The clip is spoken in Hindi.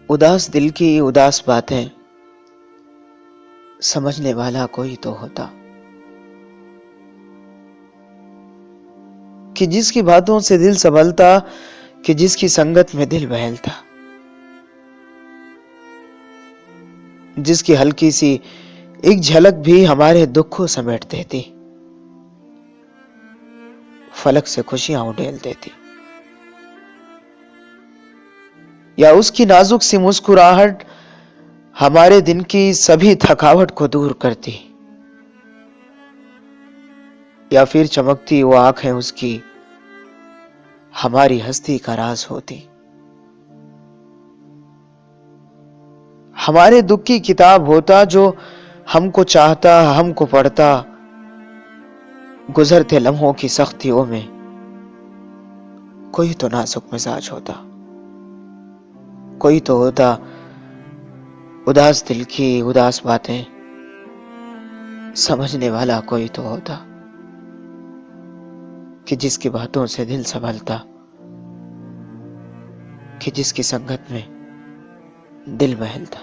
उदास दिल की उदास बातें समझने वाला कोई तो होता, कि जिसकी बातों से दिल संभलता, कि जिसकी संगत में दिल बहलता, जिसकी हल्की सी एक झलक भी हमारे दुख को समेट देती, फलक से खुशियां उड़ेल देती, या उसकी नाजुक सी मुस्कुराहट हमारे दिन की सभी थकावट को दूर करती, या फिर चमकती वो आंखें उसकी हमारी हस्ती का राज होती। हमारे दुख की किताब होता जो हमको चाहता, हमको पढ़ता, गुजरते लम्हों की सख्तियों में कोई तो नाजुक मिजाज होता, कोई तो होता उदास दिल की उदास बातें समझने वाला कोई तो होता, कि जिसकी बातों से दिल संभलता, कि जिसकी संगत में दिल बहलता।